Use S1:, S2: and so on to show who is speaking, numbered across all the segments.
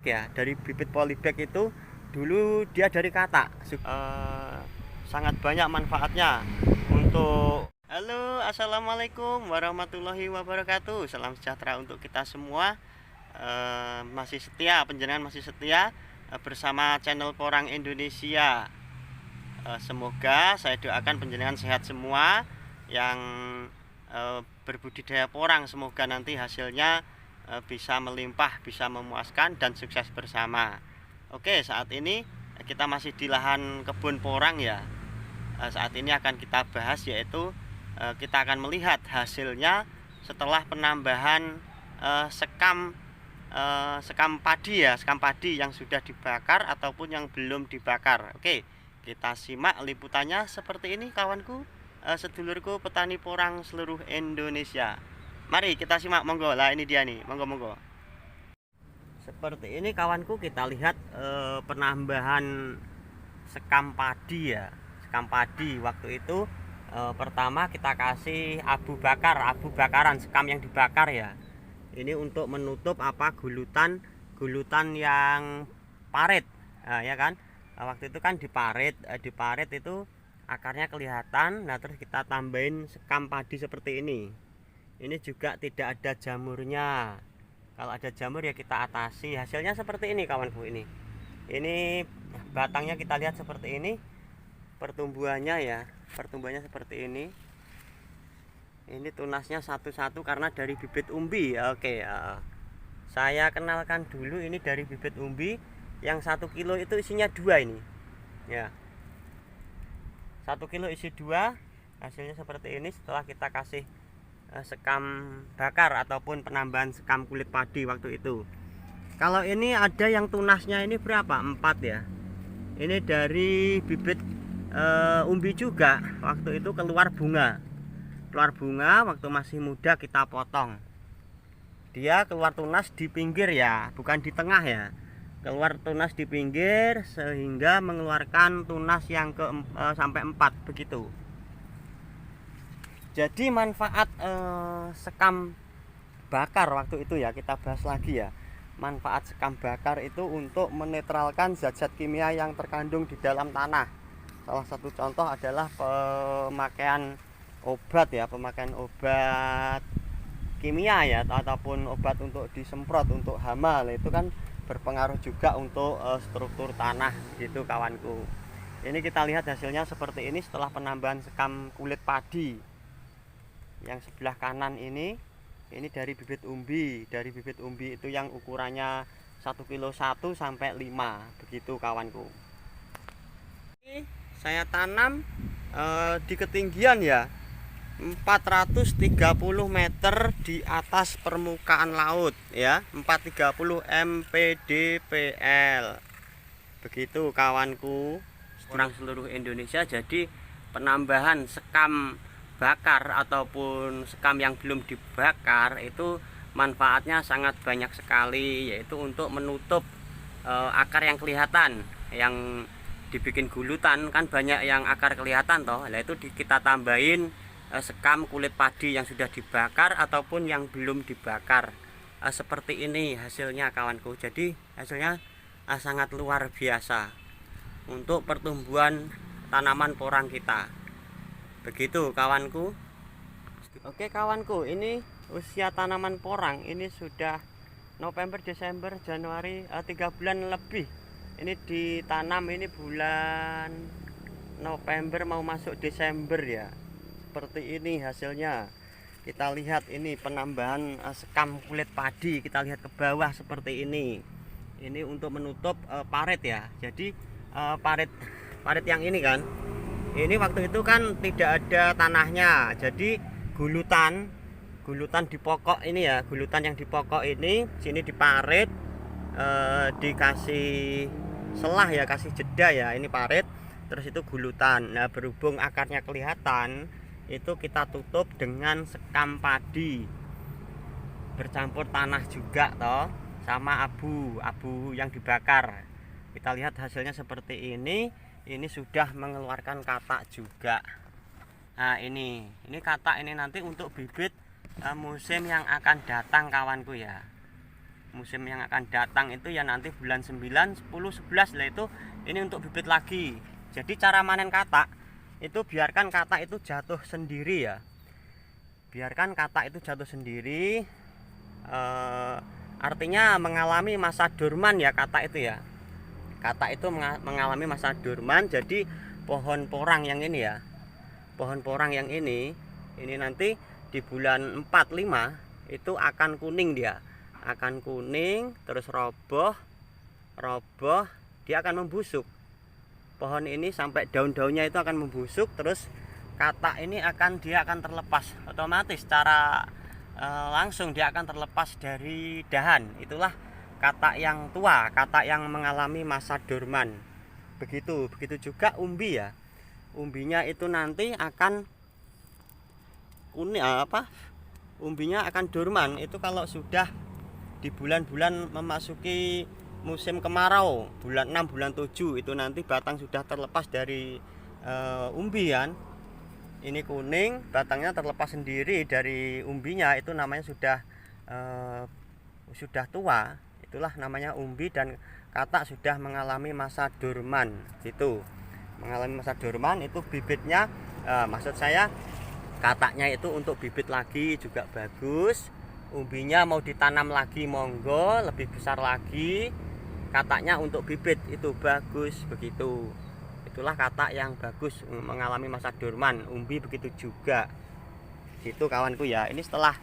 S1: ya, dari bibit polybag itu dulu dia dari katak. Sangat banyak manfaatnya untuk. Halo, assalamualaikum warahmatullahi wabarakatuh. Salam sejahtera untuk kita semua. Masih setia, penjenengan masih setia bersama channel Porang Indonesia. Semoga saya doakan penjenengan sehat semua yang berbudidaya porang. Semoga nanti hasilnya bisa melimpah, bisa memuaskan dan sukses bersama. Oke, saat ini kita masih di lahan kebun porang ya. Saat ini akan kita bahas, yaitu kita akan melihat hasilnya setelah penambahan sekam padi ya, sekam padi yang sudah dibakar ataupun yang belum dibakar. Oke, kita simak liputannya seperti ini kawanku, sedulurku petani porang seluruh Indonesia. Mari kita simak, monggo. Lah ini dia nih, monggo. Seperti ini kawanku, kita lihat penambahan sekam padi ya. Sekam padi waktu itu pertama kita kasih abu bakaran, sekam yang dibakar ya. Ini untuk menutup gulutan yang parit, ya kan. Waktu itu kan diparit itu akarnya kelihatan. Nah terus kita tambahin sekam padi seperti ini. Ini juga tidak ada jamurnya. Kalau ada jamur ya kita atasi. Hasilnya seperti ini kawanku. Ini batangnya kita lihat seperti ini. Pertumbuhannya seperti ini. Ini tunasnya satu-satu karena dari bibit umbi. Oke, saya kenalkan dulu, ini dari bibit umbi. Yang 1 kilo itu isinya 2 ini ya. 1 kilo isi 2. Hasilnya seperti ini setelah kita kasih sekam bakar ataupun penambahan sekam kulit padi waktu itu. Kalau ini ada yang tunasnya ini berapa? 4 ya. Ini dari bibit umbi juga. Waktu itu keluar bunga waktu masih muda, kita potong. Dia keluar tunas di pinggir ya, bukan di tengah ya. Keluar tunas di pinggir sehingga mengeluarkan tunas yang sampai 4 begitu. Jadi manfaat sekam bakar waktu itu ya, kita bahas lagi ya. Manfaat sekam bakar itu untuk menetralkan zat-zat kimia yang terkandung di dalam tanah. Salah satu contoh adalah pemakaian obat kimia ya, ataupun obat untuk disemprot untuk hama. Itu kan berpengaruh juga untuk struktur tanah gitu kawanku. Ini kita lihat hasilnya seperti ini setelah penambahan sekam kulit padi. Yang sebelah kanan ini dari bibit umbi. Dari bibit umbi itu yang ukurannya 1 kilo 1 sampai 5 begitu kawanku. Ini saya tanam di ketinggian ya 430 meter di atas permukaan laut ya, 430 mPdPl begitu kawanku, orang seluruh Indonesia. Jadi penambahan sekam bakar ataupun sekam yang belum dibakar itu manfaatnya sangat banyak sekali, yaitu untuk menutup akar yang kelihatan, yang dibikin gulutan kan banyak yang akar kelihatan toh. Nah itu kita tambahin sekam kulit padi yang sudah dibakar ataupun yang belum dibakar. Seperti ini hasilnya kawanku. Jadi hasilnya sangat luar biasa untuk pertumbuhan tanaman porang kita. Begitu kawanku. Oke kawanku, ini usia tanaman porang ini sudah November, Desember, Januari, 3 bulan lebih. Ini ditanam, ini bulan November mau masuk Desember ya. Seperti ini hasilnya. Kita lihat ini penambahan sekam kulit padi. Kita lihat ke bawah seperti ini. Ini untuk menutup parit ya. Jadi parit yang ini kan, ini waktu itu kan tidak ada tanahnya. Jadi gulutan di pokok ini ya, gulutan yang di pokok ini sini diparit, dikasih selah ya, kasih jeda ya. Ini parit, terus itu gulutan. Nah berhubung akarnya kelihatan, itu kita tutup dengan sekam padi bercampur tanah juga toh, sama abu yang dibakar. Kita lihat hasilnya seperti ini. Ini sudah mengeluarkan katak juga. Nah ini katak ini nanti untuk bibit musim yang akan datang kawanku ya. musim yang akan datang itu ya nanti bulan 9, 10, 11 lah itu ini untuk bibit lagi. Jadi cara manen katak itu biarkan katak itu jatuh sendiri ya. Biarkan katak itu jatuh sendiri, artinya mengalami masa dorman ya katak itu ya. Katak itu mengalami masa dorman. Jadi pohon porang yang ini ya, pohon porang yang ini nanti di bulan 4, 5 itu akan kuning, dia akan kuning terus roboh dia akan membusuk. Pohon ini sampai daun-daunnya itu akan membusuk, terus katak ini dia akan terlepas otomatis secara langsung, dia akan terlepas dari dahan. Itulah katak yang tua, katak yang mengalami masa dorman. Begitu juga umbi ya. Umbinya itu nanti akan kuning umbinya akan dorman itu kalau sudah di bulan-bulan memasuki musim kemarau, bulan 6, bulan 7 itu nanti batang sudah terlepas dari umbi kan. Ini kuning, batangnya terlepas sendiri dari umbinya, itu namanya sudah tua. Itulah namanya umbi, dan katak sudah mengalami masa dorman gitu. Mengalami masa dorman itu bibitnya, maksud saya kataknya itu untuk bibit lagi juga bagus. Umbinya mau ditanam lagi monggo, lebih besar lagi. Kataknya untuk bibit itu bagus begitu. Itulah katak yang bagus mengalami masa dorman. Umbi begitu juga. Gitu kawanku ya. Ini setelah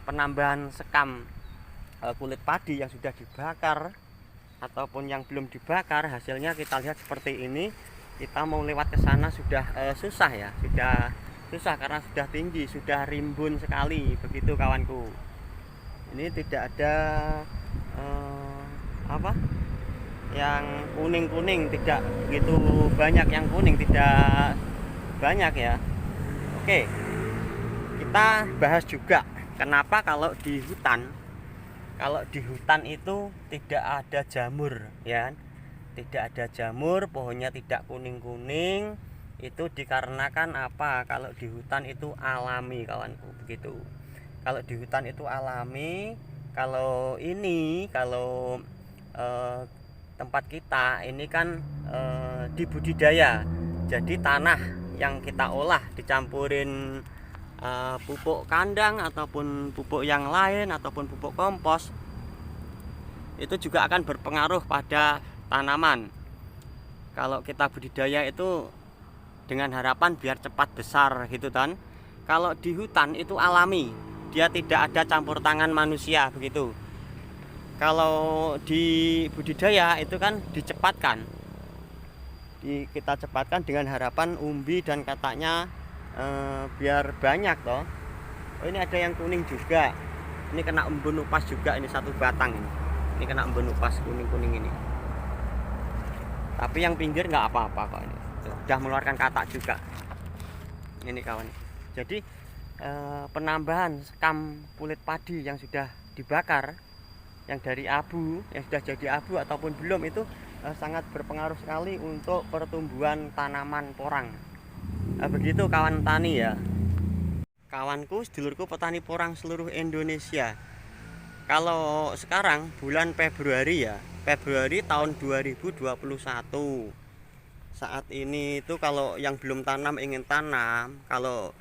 S1: penambahan sekam kulit padi yang sudah dibakar ataupun yang belum dibakar, hasilnya kita lihat seperti ini. Kita mau lewat ke sana sudah susah ya, sudah susah karena sudah tinggi, sudah rimbun sekali begitu kawanku. Ini tidak ada yang kuning-kuning, tidak begitu banyak yang kuning, tidak banyak ya. Oke, kita bahas juga kenapa kalau di hutan itu tidak ada jamur ya. Tidak ada jamur, pohonnya tidak kuning-kuning. Itu dikarenakan apa? Kalau di hutan itu alami kawanku begitu. Kalau di hutan itu alami. Kalau tempat kita ini kan dibudidaya. Jadi tanah yang kita olah dicampurin pupuk kandang ataupun pupuk yang lain ataupun pupuk kompos, itu juga akan berpengaruh pada tanaman. Kalau kita budidaya itu dengan harapan biar cepat besar gitu kan. Kalau di hutan itu alami, dia tidak ada campur tangan manusia begitu. Kalau di budidaya itu kan dicepatkan, kita cepatkan dengan harapan umbi dan kataknya biar banyak toh. Oh, ini ada yang kuning juga. Ini kena embun upas juga, ini satu batang ini. Ini kena embun upas kuning-kuning ini. Tapi yang pinggir nggak apa-apa kok ini. Sudah mengeluarkan katak juga. Ini kawan. Jadi penambahan sekam kulit padi yang sudah dibakar, yang dari abu, yang sudah jadi abu ataupun belum, itu sangat berpengaruh sekali untuk pertumbuhan tanaman porang. Begitu kawan tani ya. Kawanku, sedulurku petani porang seluruh Indonesia. Kalau sekarang bulan Februari ya, Februari tahun 2021. Saat ini itu kalau yang belum tanam ingin tanam, kalau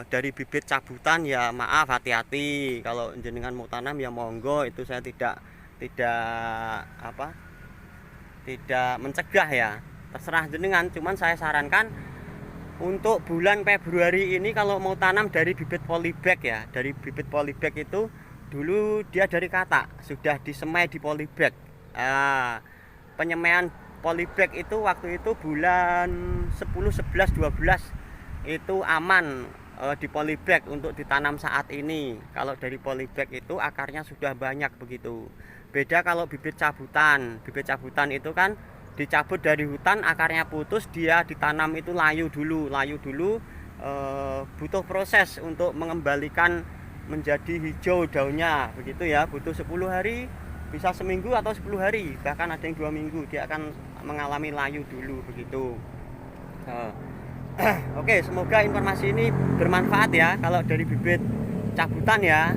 S1: dari bibit cabutan ya maaf, hati-hati. Kalau jenengan mau tanam ya monggo, itu saya tidak mencegah ya, terserah jenengan. Cuman saya sarankan untuk bulan Februari ini kalau mau tanam dari bibit polybag ya, dari bibit polybag itu dulu dia dari katak sudah disemai di polybag. Penyemaian polybag itu waktu itu bulan 10, 11, 12 itu aman di polybag untuk ditanam saat ini. Kalau dari polybag itu akarnya sudah banyak begitu. Beda kalau bibit cabutan. Bibit cabutan itu kan dicabut dari hutan, akarnya putus, dia ditanam itu layu dulu, butuh proses untuk mengembalikan menjadi hijau daunnya begitu ya, butuh 10 hari, bisa seminggu atau 10 hari, bahkan ada yang 2 minggu dia akan mengalami layu dulu begitu. Oke, semoga informasi ini bermanfaat ya kalau dari bibit cabutan ya.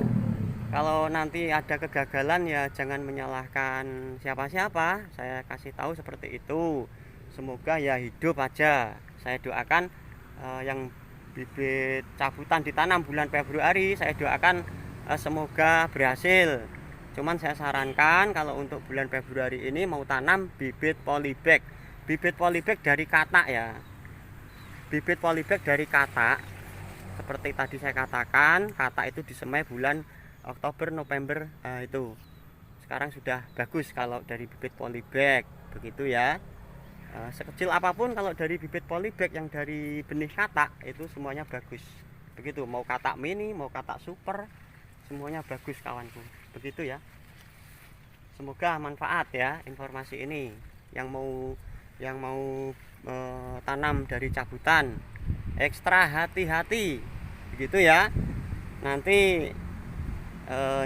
S1: Kalau nanti ada kegagalan ya jangan menyalahkan siapa-siapa, saya kasih tahu seperti itu. Semoga ya hidup aja. Saya doakan yang bibit cabutan ditanam bulan Februari, saya doakan semoga berhasil. Cuman saya sarankan kalau untuk bulan Februari ini mau tanam bibit polybag. Bibit polybag dari katak ya. Bibit polybag dari katak. Seperti tadi saya katakan, katak itu disemai bulan Oktober, November itu. Sekarang sudah bagus kalau dari bibit polybag, begitu ya. Sekecil apapun kalau dari bibit polybag yang dari benih katak itu semuanya bagus. Begitu, mau katak mini, mau katak super, semuanya bagus kawanku. Begitu ya. Semoga manfaat ya informasi ini. Yang mau tanam dari cabutan, ekstra hati-hati. Begitu ya. Nanti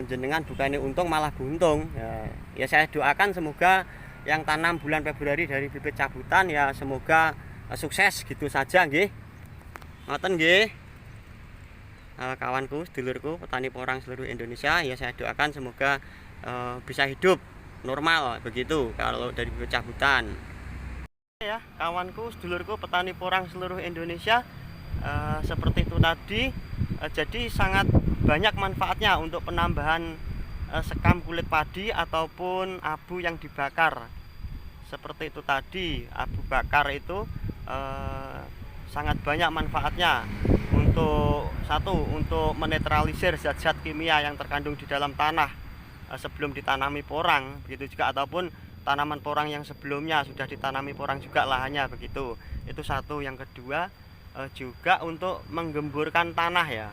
S1: jenengan bukannya untung malah buntung. Ya saya doakan semoga yang tanam bulan Februari dari bibit cabutan ya semoga sukses gitu saja nggih. Ngoten nggih. Kawanku, sedulurku, petani porang seluruh Indonesia, ya saya doakan semoga bisa hidup normal begitu kalau dari bibit cabutan. Ya, kawanku, sedulurku, petani porang seluruh Indonesia, seperti itu tadi. Jadi sangat banyak manfaatnya untuk penambahan sekam kulit padi ataupun abu yang dibakar. Seperti itu tadi, abu bakar itu sangat banyak manfaatnya untuk menetralisir zat-zat kimia yang terkandung di dalam tanah sebelum ditanami porang, begitu juga ataupun tanaman porang yang sebelumnya sudah ditanami porang juga lahannya, begitu. Itu satu. Yang kedua juga untuk menggemburkan tanah ya.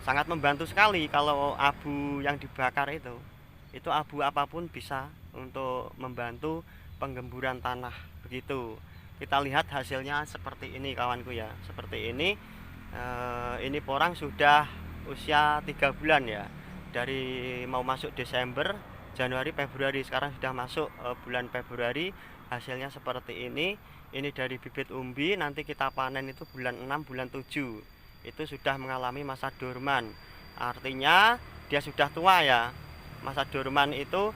S1: Sangat membantu sekali kalau abu yang dibakar itu abu apapun bisa untuk membantu penggemburan tanah, begitu. Kita lihat hasilnya seperti ini kawanku ya, seperti ini. Ini porang sudah usia 3 bulan ya, dari mau masuk Desember, Januari, Februari, sekarang sudah masuk bulan Februari. Hasilnya seperti ini dari bibit umbi. Nanti kita panen itu bulan 6, bulan 7 itu sudah mengalami masa dorman, artinya dia sudah tua ya. Masa dorman itu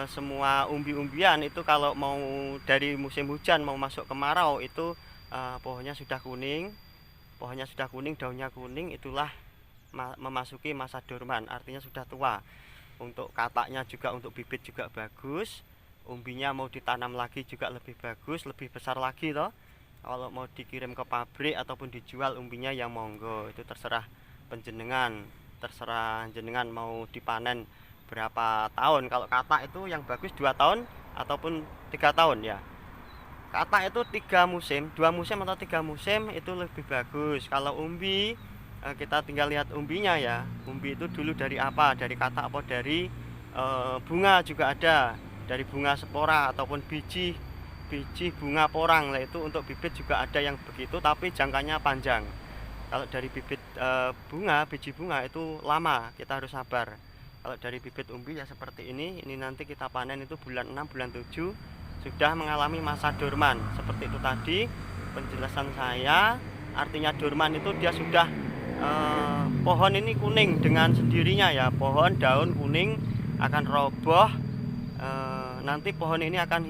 S1: semua umbi-umbian itu kalau mau dari musim hujan mau masuk kemarau itu pohonnya sudah kuning, daunnya kuning, itulah memasuki masa dorman, artinya sudah tua. Untuk kataknya juga, untuk bibit juga bagus, umbinya mau ditanam lagi juga lebih bagus, lebih besar lagi toh. Kalau mau dikirim ke pabrik ataupun dijual umbinya ya monggo, itu terserah penjenengan, terserah jenengan mau dipanen berapa tahun. Kalau katak itu yang bagus 2 tahun ataupun 3 tahun ya. Katak itu 3 musim, 2 musim atau 3 musim itu lebih bagus. Kalau umbi kita tinggal lihat umbinya ya. Umbi itu dulu dari apa? Dari katak apa dari bunga juga ada, dari bunga spora ataupun biji bunga porang lah. Itu untuk bibit juga ada yang begitu, tapi jangkanya panjang. Kalau dari bibit biji bunga itu lama, kita harus sabar. Kalau dari bibit umbi ya seperti ini nanti kita panen itu bulan 6, bulan 7 sudah mengalami masa dorman. Seperti itu tadi penjelasan saya. Artinya dorman itu dia sudah pohon ini kuning dengan sendirinya ya, pohon daun kuning akan roboh, nanti pohon ini akan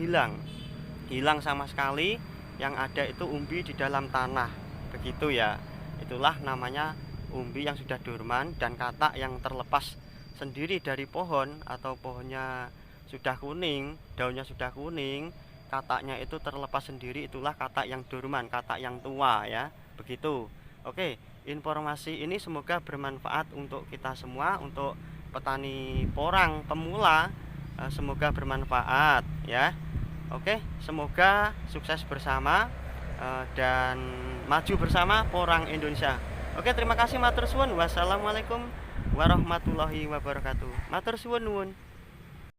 S1: hilang sama sekali, yang ada itu umbi di dalam tanah, begitu ya. Itulah namanya umbi yang sudah dorman. Dan katak yang terlepas sendiri dari pohon atau pohonnya sudah kuning, daunnya sudah kuning, kataknya itu terlepas sendiri, itulah katak yang dorman, katak yang tua ya, begitu. Oke, informasi ini semoga bermanfaat untuk kita semua, untuk petani porang pemula, semoga bermanfaat ya. Oke, semoga sukses bersama dan maju bersama porang Indonesia. Oke, terima kasih, matur suwun. Wassalamualaikum warahmatullahi wabarakatuh. Matur suwun nuwun.